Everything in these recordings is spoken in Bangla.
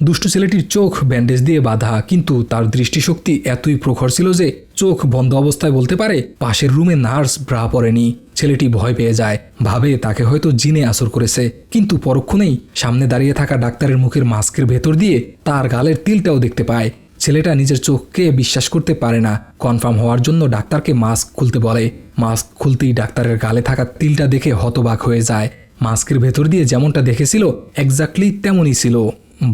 দুষ্টু ছেলেটির চোখ ব্যান্ডেজ দিয়ে বাঁধা, কিন্তু তার দৃষ্টিশক্তি এতই প্রখর ছিল যে চোখ বন্ধ অবস্থায় বলতে পারে পাশের রুমে নার্স ব্রা পরেনি। ছেলেটি ভয় পেয়ে যায়, ভাবে তাকে হয়তো জিনে আসর করেছে, কিন্তু পরক্ষণেই সামনে দাঁড়িয়ে থাকা ডাক্তারের মুখের মাস্কের ভেতর দিয়ে তার গালের তিলটাও দেখতে পায়। ছেলেটা নিজের চোখকে বিশ্বাস করতে পারে না। কনফার্ম হওয়ার জন্য ডাক্তারকে মাস্ক খুলতে বলে। মাস্ক খুলতেই ডাক্তারের গালে থাকা তিলটা দেখে হতবাক হয়ে যায়। মাস্কের ভেতর দিয়ে যেমনটা দেখেছিল এক্স্যাক্টলি তেমনই ছিল।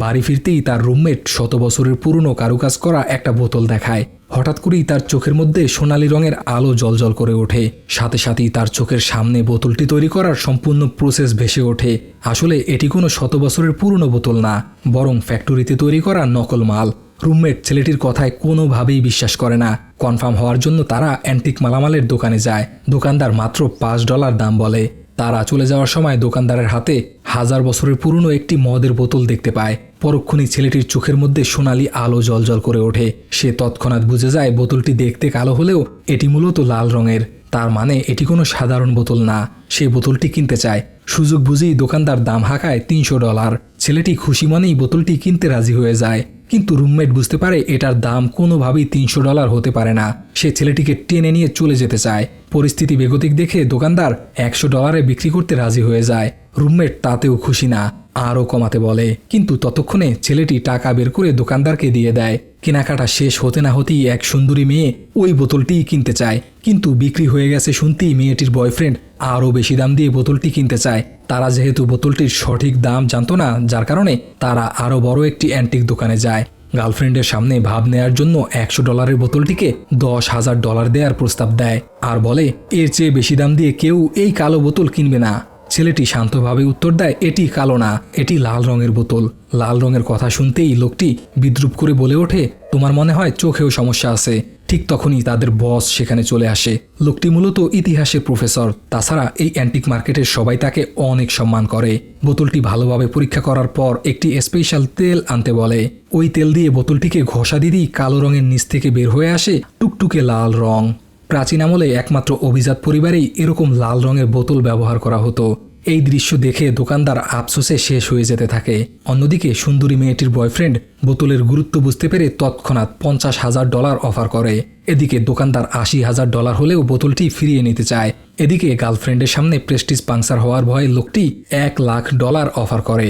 বাড়ি ফিরতেই তার রুমমেট 100 বছরের পুরনো কারুকাজ করা একটা বোতল দেখায়। হঠাৎ করেই তার চোখের মধ্যে সোনালি রঙের আলো জ্বলজ্বল করে ওঠে। সাথে সাথেই তার চোখের সামনে বোতলটি তৈরি করার সম্পূর্ণ প্রসেস ভেসে ওঠে। আসলে এটি কোনো 100 বছরের পুরনো বোতল না, বরং ফ্যাক্টরিতে তৈরি করা নকল মাল। রুমমেট ছেলেটির কথায় কোনোভাবেই বিশ্বাস করে না। কনফার্ম হওয়ার জন্য তারা অ্যান্টিক মালামালের দোকানে যায়। দোকানদার মাত্র $5 দাম বলে। তারা চলে যাওয়ার সময় দোকানদারের হাতে 1000 বছরের পুরনো একটি মদের বোতল দেখতে পায়। পরক্ষণেই ছেলেটির চোখের মধ্যে সোনালি আলো জ্বলজ্বল করে ওঠে। সে তৎক্ষণাৎ বুঝে যায় বোতলটি দেখতে কালো হলেও এটি মূলত লাল রঙের। তার মানে এটি কোনো সাধারণ বোতল না। সে বোতলটি কিনতে চায়। সুযোগ বুঝেই দোকানদার দাম হাঁকায় $300। ছেলেটি খুশি মনেই বোতলটি কিনতে রাজি হয়ে যায়, কিন্তু রুমমেট বুঝতে পারে এটার দাম কোনোভাবেই $300 হতে পারে না। সে ছেলেটিকে টেনে নিয়ে চলে যেতে চায়। পরিস্থিতি বেগতিক দেখে দোকানদার $100 বিক্রি করতে রাজি হয়ে যায়। রুমমেট তাতেও খুশি না, আরও কমাতে বলে, কিন্তু ততক্ষণে ছেলেটি টাকা বের করে দোকানদারকে দিয়ে দেয়। কেনাকাটা শেষ হতে না হতেই এক সুন্দরী মেয়ে ওই বোতলটিই কিনতে চায়, কিন্তু বিক্রি হয়ে গেছে শুনতেই মেয়েটির বয়ফ্রেন্ড আরও বেশি দাম দিয়ে বোতলটি কিনতে চায়। তারা যেহেতু বোতলটির সঠিক দাম জানতো না, যার কারণে তারা আরও বড় একটি অ্যান্টিক দোকানে যায়। গার্লফ্রেন্ডের সামনে ভাব নেয়ার জন্য $100 বোতলটিকে $10,000 দেওয়ার প্রস্তাব দেয়, আর বলে এর চেয়ে বেশি দাম দিয়ে কেউ এই কালো বোতল কিনবে না। ছেলেটি শান্তভাবে উত্তর দেয়, এটি কালো না, এটি লাল রঙের বোতল। লাল রঙের কথা শুনতেই লোকটি বিদ্রুপ করে বলে ওঠে, তোমার মনে হয় চোখেও সমস্যা আছে। ঠিক তখনই তাদের বস সেখানে চলে আসে। লোকটি মূলত ইতিহাসের প্রফেসর। তাছাড়া এই অ্যান্টিক মার্কেটের সবাই তাকে অনেক সম্মান করে। বোতলটি ভালোভাবে পরীক্ষা করার পর একটি স্পেশাল তেল আনতে বলে। ওই তেল দিয়ে বোতলটিকে ঘষা দিতেই কালো রঙের নিচ থেকে বের হয়ে আসে টুকটুকে লাল রং। প্রাচীন আমলে একমাত্র অভিজাত পরিবারেই এরকম লাল রঙের বোতল ব্যবহার করা হতো। এই দৃশ্য দেখে দোকানদার আফসোসে শেষ হয়ে যেতে থাকে। অন্যদিকে সুন্দরী মেয়েটির বয়ফ্রেন্ড বোতলের গুরুত্ব বুঝতে পেরে তৎক্ষণাৎ $50,000 অফার করে। এদিকে দোকানদার $80,000 হলেও বোতলটি ফিরিয়ে নিতে চায়। এদিকে গার্লফ্রেন্ডের সামনে প্রেস্টিজ পাংচার হওয়ার ভয়ে লোকটি $1,00,000 অফার করে।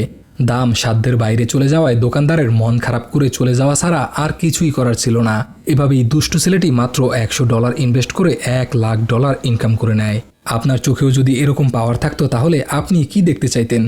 দাম সাধ্যের বাইরে চলে যাওয়ায় দোকানদারের মন খারাপ করে চলে যাওয়া ছাড়া আর কিছুই করার ছিল না। এভাবেই দুষ্টু ছেলেটি মাত্র $100 ইনভেস্ট করে $1,00,000 ইনকাম করে নেয়। আপনার চোখেও যদি এরকম পাওয়ার থাকতো তাহলে আপনি কি দেখতে চাইতেন?